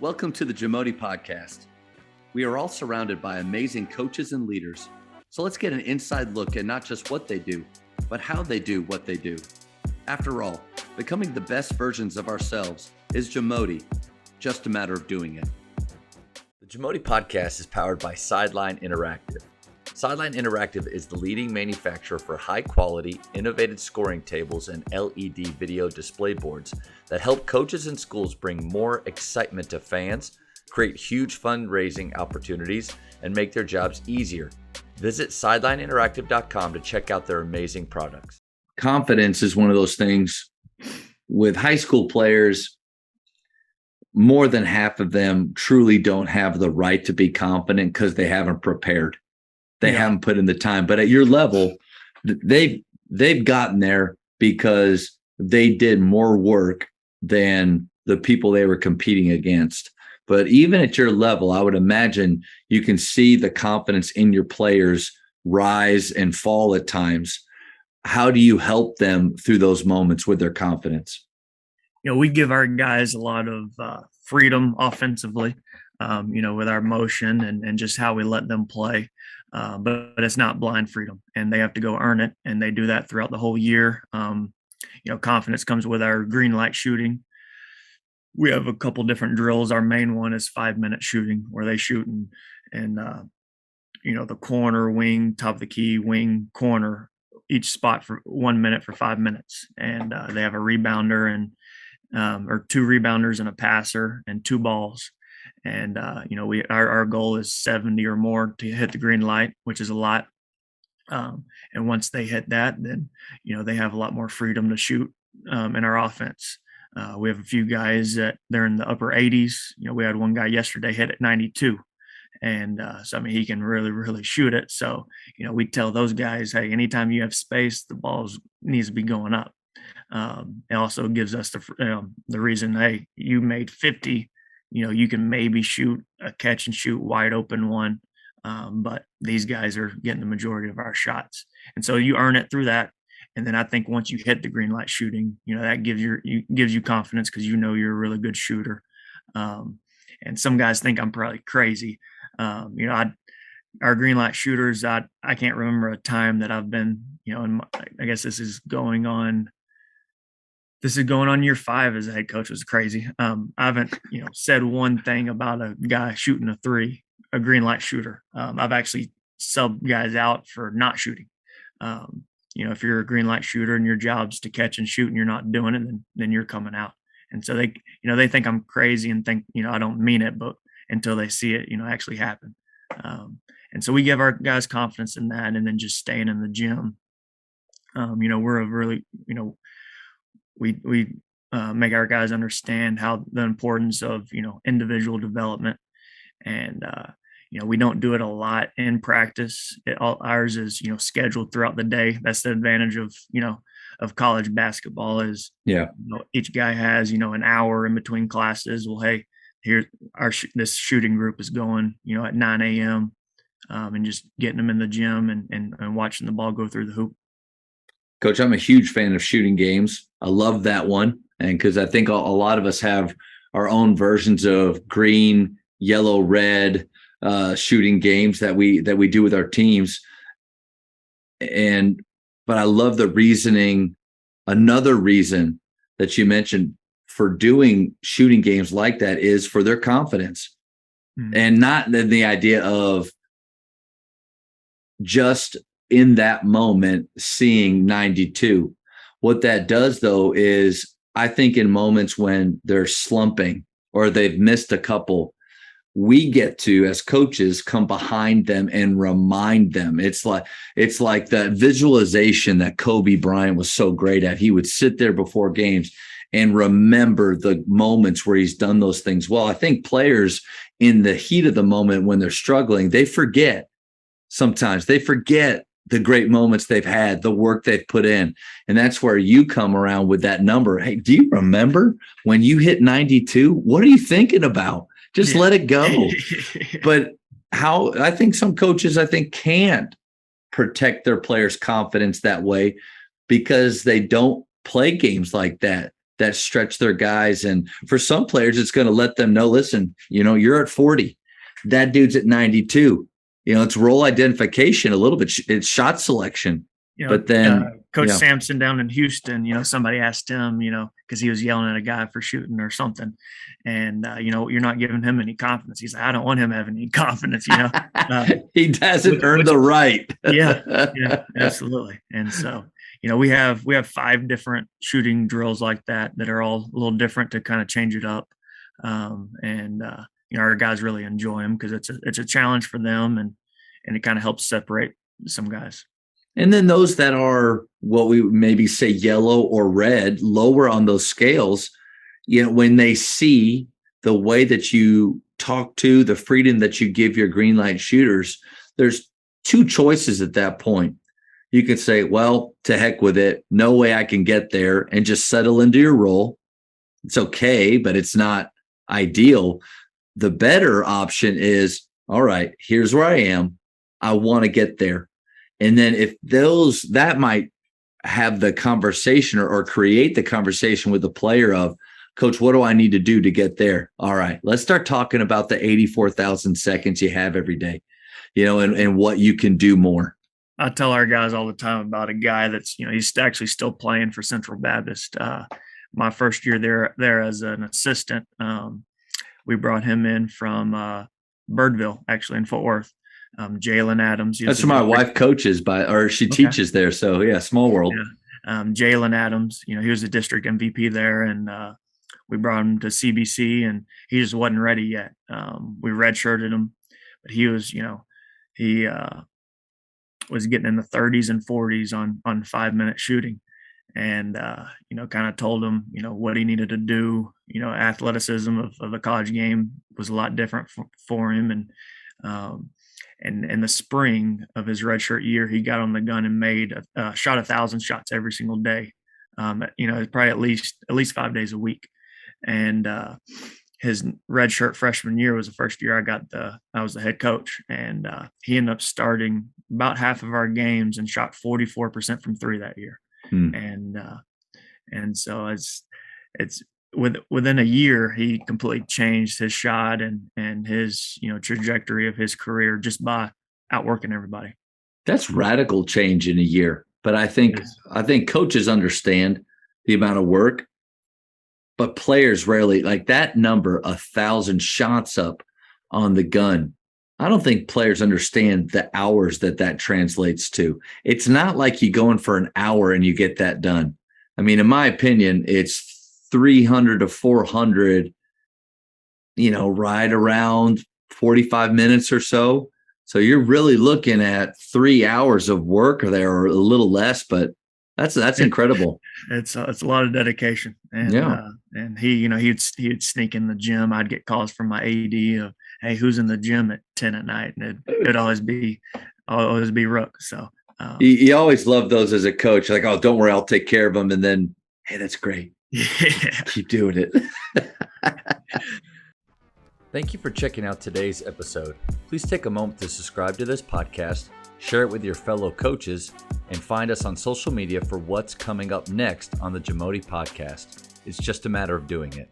Welcome to the JAMODI podcast. We are all surrounded by amazing coaches and leaders. So let's get an inside look at not just what they do, but how they do what they do. After all, becoming the best versions of ourselves is JAMODI, just a matter of doing it. The JAMODI podcast is powered by Sideline Interactive. Sideline Interactive is the leading manufacturer for high-quality, innovative scoring tables and LED video display boards that help coaches and schools bring more excitement to fans, create huge fundraising opportunities, and make their jobs easier. Visit sidelineinteractive.com to check out their amazing products. Confidence is one of those things with high school players. More than half of them truly don't have the right to be confident because they haven't prepared. They haven't put in the time. But at your level, they've gotten there because they did more work than the people they were competing against. But even at your level, I would imagine you can see the confidence in your players rise and fall at times. How do you help them through those moments with their confidence? We give our guys a lot of freedom offensively, with our motion and just how we let them play. But it's not blind freedom, and they have to go earn it. And they do that throughout the whole year. Confidence comes with our green light shooting. We have a couple different drills. Our main one is 5-minute shooting, where they shoot and the corner, wing, top of the key, wing, corner, each spot for 1 minute for 5 minutes. And they have a rebounder or 2 rebounders and a passer and 2 balls. And, our goal is 70 or more to hit the green light, which is a lot. And once they hit that, then, they have a lot more freedom to shoot in our offense. We have a few guys that they're in the upper 80s. We had one guy yesterday hit at 92. And he can really, really shoot it. So, we tell those guys, hey, anytime you have space, the ball needs to be going up. It also gives us the reason, hey, you made 50. You can maybe shoot a catch and shoot wide open one, but these guys are getting the majority of our shots. And so you earn it through that. And then I think once you hit the green light shooting, that gives you confidence because you're a really good shooter. And some guys think I'm probably crazy. Our green light shooters, I can't remember a time that I've been, I guess this is going on year 5 as a head coach. It was crazy. I haven't, said one thing about a guy shooting a green light shooter. I've actually subbed guys out for not shooting. If you're a green light shooter and your job's to catch and shoot and you're not doing it, then you're coming out. And so they think I'm crazy and think, I don't mean it, but until they see it, actually happen. And so we give our guys confidence in that, and then just staying in the gym. We're a really, we make our guys understand how the importance of, individual development. And, we don't do it a lot in practice. Ours is, scheduled throughout the day. That's the advantage of college basketball is, each guy has, an hour in between classes. Well, hey, here this shooting group is going, at 9 a.m. And just getting them in the gym and watching the ball go through the hoop. Coach, I'm a huge fan of shooting games. I love that one. And because I think a lot of us have our own versions of green, yellow, red shooting games that we do with our teams. But I love the reasoning. Another reason that you mentioned for doing shooting games like that is for their confidence. And not the idea of just in that moment seeing 92. What that does, though, is I think in moments when they're slumping or they've missed a couple, we get to, as coaches, come behind them and remind them. It's like the visualization that Kobe Bryant was so great at. He would sit there before games and remember the moments where he's done those things well. I think players in the heat of the moment when they're struggling, they forget. Sometimes they forget the great moments they've had, the work they've put in. And that's where you come around with that number. Hey, do you remember when you hit 92? What are you thinking about? Just let it go. But I think some coaches, can't protect their players' confidence that way because they don't play games like that. that stretch their guys. And for some players, it's going to let them know, listen, you're at 40. That dude's at 92. It's role identification a little bit. It's shot selection. But then Coach Sampson down in Houston, somebody asked him, because he was yelling at a guy for shooting or something. And, you're not giving him any confidence. He's like, I don't want him having any confidence, he doesn't earn the right. yeah, absolutely. And so, we have 5 different shooting drills like that are all a little different to kind of change it up. Our guys really enjoy them because it's a challenge for them, and it kind of helps separate some guys. And then those that are what we maybe say yellow or red, lower on those scales, when they see the way that you talk to, the freedom that you give your green light shooters, there's 2 choices at that point. You could say, well, to heck with it. No way I can get there, and just settle into your role. It's okay, but it's not ideal. The better option is, all right, here's where I am. I want to get there. And then if that might have the conversation or create the conversation with the player of, Coach, what do I need to do to get there? All right, let's start talking about the 84,000 seconds you have every day, and what you can do more. I tell our guys all the time about a guy that's, he's actually still playing for Central Baptist. My first year there as an assistant, we brought him in from Birdville, actually in Fort Worth. Jalen Adams. That's where my wife coaches she teaches there. So yeah, small world. Yeah. Jalen Adams, he was a district MVP there, and we brought him to CBC, and he just wasn't ready yet. We redshirted him, but he was, he was getting in the 30s and 40s on 5-minute shooting, and kind of told him, what he needed to do. Athleticism of a college game was a lot different for him, and in the spring of his redshirt year, he got on the gun and shot 1,000 shots every single day. Probably at least 5 days a week. And his redshirt freshman year was the first year I was the head coach, and he ended up starting about half of our games and shot 44% from 3 that year. And so it's within a year, he completely changed his shot and his, trajectory of his career just by outworking everybody. That's radical change in a year. But I think coaches understand the amount of work, but players rarely, like that number, 1,000 shots up on the gun. I don't think players understand the hours that translates to. It's not like you go in for an hour and you get that done. I mean, in my opinion, it's 300 to 400, right around 45 minutes or so. So you're really looking at 3 hours of work there, or a little less, but that's incredible. It's a lot of dedication. And and he'd sneak in the gym. I'd get calls from my AD of, hey, who's in the gym at 10 at night? And it'd always be Rook. So you always love those as a coach, like, oh, don't worry, I'll take care of them. And then, hey, that's great. Yeah. Keep doing it. Thank you for checking out today's episode. Please take a moment to subscribe to this podcast, share it with your fellow coaches, and find us on social media for what's coming up next on the JAMODI podcast. It's just a matter of doing it.